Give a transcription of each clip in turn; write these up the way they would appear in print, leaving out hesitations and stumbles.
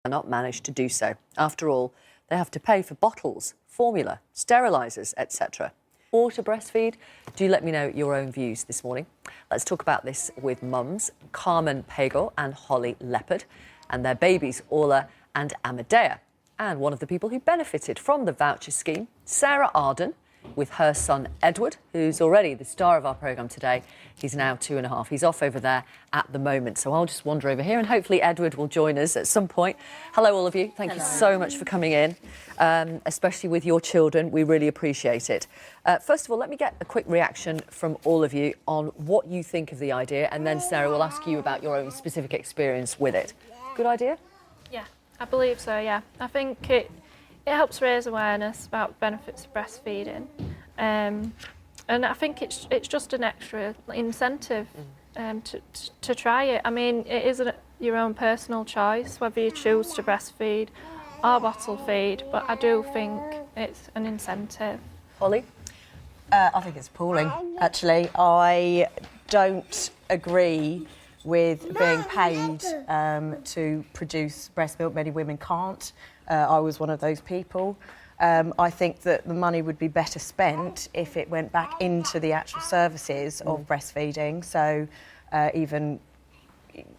cannot manage to do so. After all, they have to pay for bottles, formula, sterilisers, etc. Or to breastfeed? Do let me know your own views this morning. Let's talk about this with mums Carmen Pagor and Holly Leppard and their babies Orla and Amadea. And one of the people who benefited from the voucher scheme, Sarah Arden, with her son Edward, who's already the star of our programme today. He's now 2.5. He's off over there at the moment, so I'll just wander over here and hopefully Edward will join us at some point. Hello, all of you. Thank you so much for coming in, especially with your children. We really appreciate it. First of all, let me get a quick reaction from all of you on what you think of the idea, and then Sarah will ask you about your own specific experience with it. Good idea? Yeah, I believe so, yeah. I think it helps raise awareness about the benefits of breastfeeding, and I think it's just an extra incentive to try it. I mean, it is your own personal choice whether you choose to breastfeed or bottle feed, but I do think it's an incentive. Holly? I think it's appalling, actually. I don't agree with being paid to produce breast milk. Many women can't. I was one of those people. I think that the money would be better spent if it went back into the actual services of breastfeeding. So even,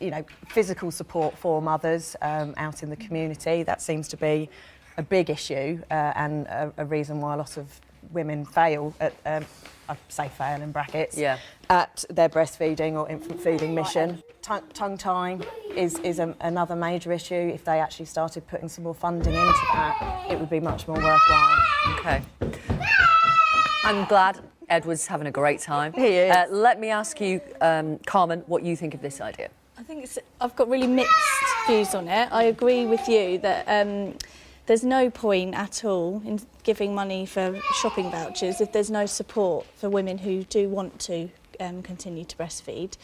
you know, physical support for mothers out in the community. That seems to be a big issue and a reason why a lot of women fail at, I say fail in brackets, at their breastfeeding or infant feeding mission. Tongue tying is another major issue. If they actually started putting some more funding into that, it would be much more worthwhile. OK. I'm glad Edward's having a great time. He is. Let me ask you, Carmen, what you think of this idea. I think I've got really mixed views on it. I agree with you that there's no point at all in giving money for shopping vouchers if there's no support for women who do want to continue to breastfeed.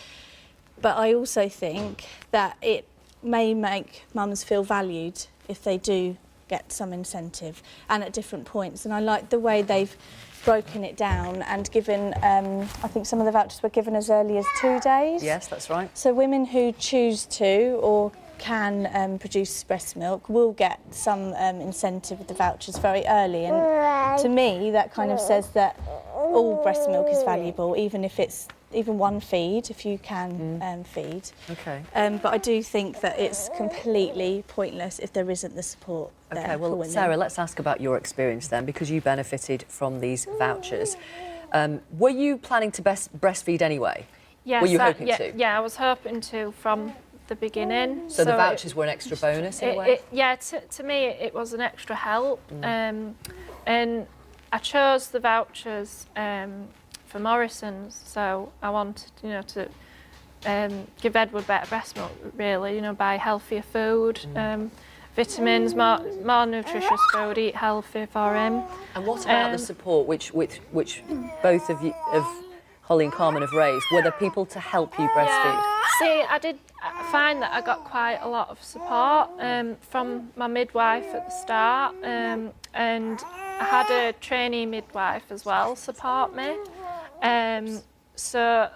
But I also think that it may make mums feel valued if they do get some incentive and at different points. And I like the way they've broken it down and given, I think some of the vouchers were given as early as 2 days. Yes, that's right. So women who choose to or can produce breast milk will get some incentive with the vouchers very early, and to me that kind of says that all breast milk is valuable, even if it's one feed, if you can feed. Okay. But I do think that it's completely pointless if there isn't the support there. Okay, well, for women. Sarah, let's ask about your experience then, because you benefited from these vouchers. Were you planning to breastfeed anyway? Yes, Were you hoping to? Yeah, I was hoping to from the beginning. So the vouchers were an extra bonus in a way? Yeah, to me it was an extra help. And I chose the vouchers for Morrison's, so I wanted, you know, to give Edward better breast milk, really, you know, buy healthier food, vitamins, more nutritious food, eat healthy for him. And what about the support which both of you, of Holly and Carmen, have raised? Were there people to help you breastfeed? See, I did find that I got quite a lot of support from my midwife at the start, and I had a trainee midwife as well support me. So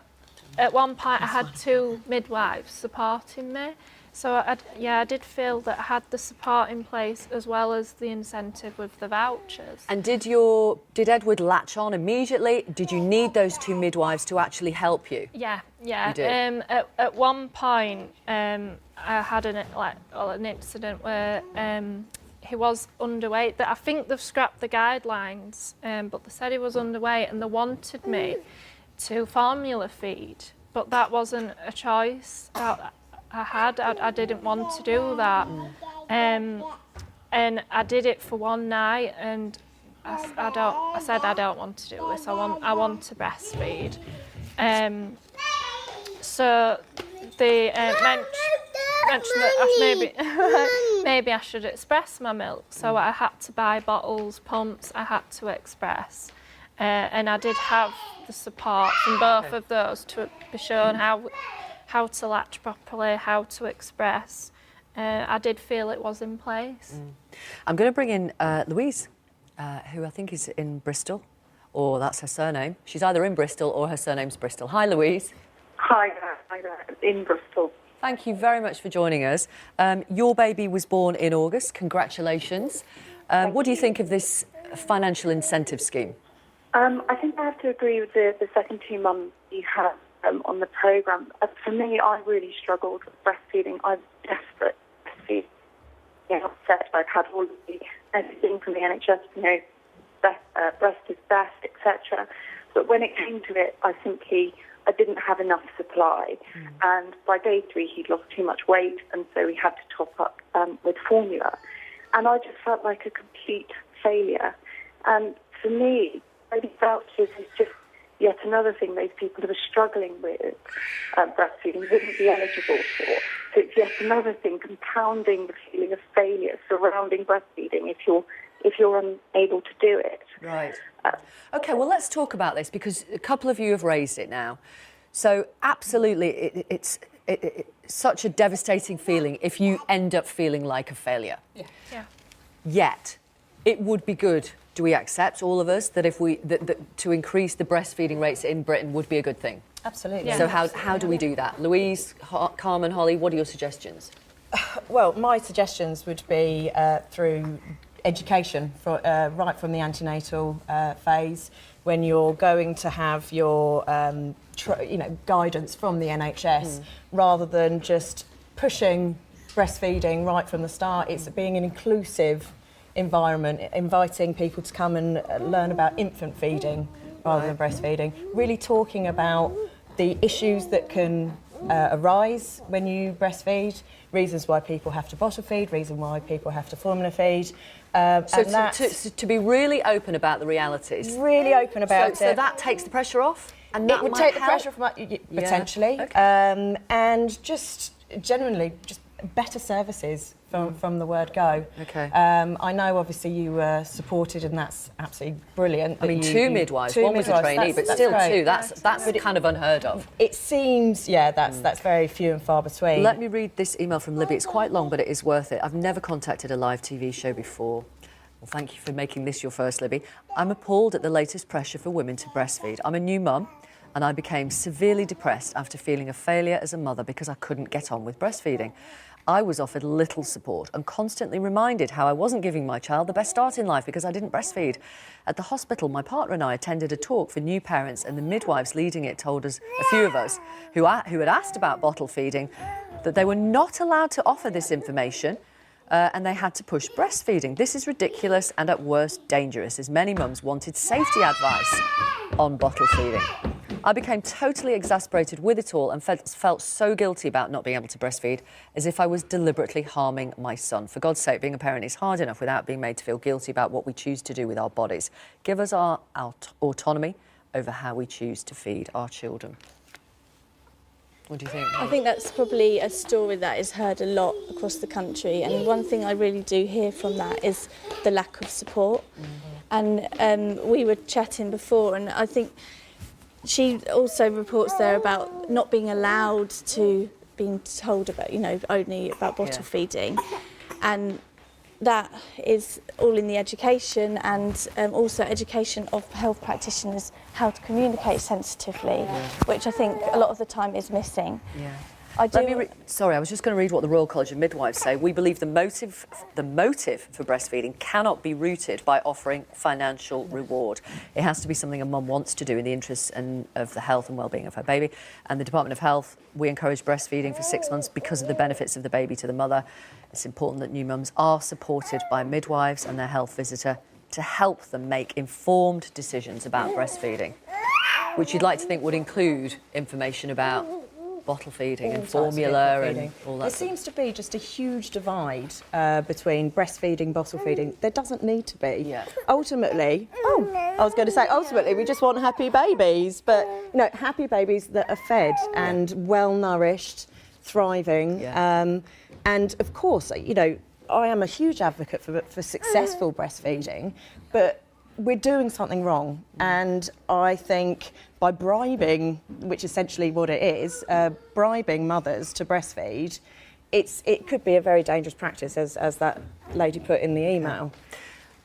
at one point I had 2 midwives supporting me. So I did feel that I had the support in place as well as the incentive with the vouchers. And did Edward latch on immediately? Did you need those 2 midwives to actually help you? Yeah. You did? At one point, I had an incident where he was underweight. I think they've scrapped the guidelines, but they said he was underweight and they wanted me to formula feed, but that wasn't a choice I didn't want to do that. And I did it for one night, and I said I don't want to do this. I want to breastfeed. So they mentioned that maybe I should express my milk. So I had to buy bottles, pumps. I had to express, and I did have the support from both of those to be shown how to latch properly, how to express. I did feel it was in place. I'm going to bring in Louise, who I think is in Bristol, or that's her surname. She's either in Bristol or her surname's Bristol. Hi, Louise. Hi there, in Bristol. Thank you very much for joining us. Your baby was born in August. Congratulations. What do you think of this financial incentive scheme? I think I have to agree with the second two mums you had on the programme. For me, I really struggled with breastfeeding. I was desperate to breastfeed. Upset. I've had all of everything from the NHS, breast is best, etc. But when it came to it, I didn't have enough supply. And by day 3, he'd lost too much weight, and so we had to top up with formula. And I just felt like a complete failure. And for me, breastfeeding vouchers is just yet another thing those people who are struggling with breastfeeding wouldn't be eligible for. So it's yet another thing compounding the feeling of failure surrounding breastfeeding if you're unable to do it. Right. OK, well, let's talk about this because a couple of you have raised it now. So absolutely, it's such a devastating feeling if you end up feeling like a failure. Yeah. Yet, it would be good. Do we accept, all of us, that if to increase the breastfeeding rates in Britain would be a good thing? Absolutely. Yeah. So how do we do that? Louise, Carmen, Holly, what are your suggestions? Well, my suggestions would be through education, right from the antenatal phase, when you're going to have your guidance from the NHS, rather than just pushing breastfeeding right from the start. It's being an inclusive environment, inviting people to come and learn about infant feeding rather than breastfeeding, really talking about the issues that can arise when you breastfeed, reasons why people have to bottle feed, reasons why people have to formula feed. So to be really open about the realities. Really open about it. So that takes the pressure off? And that it would might take the help? pressure from potentially. Yeah. Okay. And just generally, just better services from the word go. Okay. I know obviously you were supported, and that's absolutely brilliant. I mean, two midwives, one was a trainee, but still great. two, that's kind of unheard of. It seems, that's very few and far between. Let me read this email from Libby. It's quite long, but it is worth it. I've never contacted a live TV show before. Well, thank you for making this your first, Libby. I'm appalled at the latest pressure for women to breastfeed. I'm a new mum, and I became severely depressed after feeling a failure as a mother because I couldn't get on with breastfeeding. I was offered little support and constantly reminded how I wasn't giving my child the best start in life because I didn't breastfeed. At the hospital, my partner and I attended a talk for new parents, and the midwives leading it told us, a few of us, who had asked about bottle feeding, that they were not allowed to offer this information and they had to push breastfeeding. This is ridiculous and at worst dangerous, as many mums wanted safety advice on bottle feeding. I became totally exasperated with it all and felt so guilty about not being able to breastfeed, as if I was deliberately harming my son. For God's sake, being a parent is hard enough without being made to feel guilty about what we choose to do with our bodies. Give us our autonomy over how we choose to feed our children. What do you think? I think that's probably a story that is heard a lot across the country, and one thing I really do hear from that is the lack of support. And we were chatting before, and I think she also reports there about not being allowed to, being told about, only about bottle feeding. And that is all in the education, and also education of health practitioners how to communicate sensitively, which I think a lot of the time is missing. Yeah. Sorry, I was just going to read what the Royal College of Midwives say. We believe the motive for breastfeeding cannot be rooted by offering financial reward. It has to be something a mum wants to do in the interests of the health and well-being of her baby. And the Department of Health, we encourage breastfeeding for 6 months because of the benefits of the baby to the mother. It's important that new mums are supported by midwives and their health visitor to help them make informed decisions about breastfeeding, which you'd like to think would include information about bottle feeding and formula and all that. There seems to be just a huge divide between breastfeeding, bottle feeding. There doesn't need to be. Yeah. Ultimately, we just want happy babies, but happy babies that are fed and well nourished, thriving. Yeah. And of course, I am a huge advocate for successful breastfeeding, but we're doing something wrong. And I think by bribing, which is essentially what it is, bribing mothers to breastfeed, it could be a very dangerous practice, as that lady put in the email.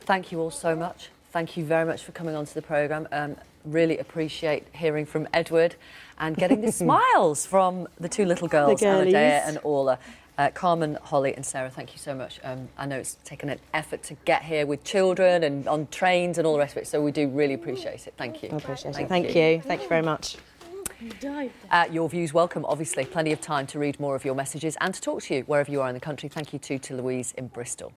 Thank you all so much. Thank you very much for coming onto the programme. Really appreciate hearing from Edward and getting the smiles from the two little girls, girlies. Anadea and Orla. Carmen, Holly and Sarah, thank you so much. I know it's taken an effort to get here with children and on trains and all the rest of it, so we do really appreciate it. Thank you. I appreciate it. Thank you. Thank you very much. Your views welcome, obviously. Plenty of time to read more of your messages and to talk to you wherever you are in the country. Thank you to Louise in Bristol.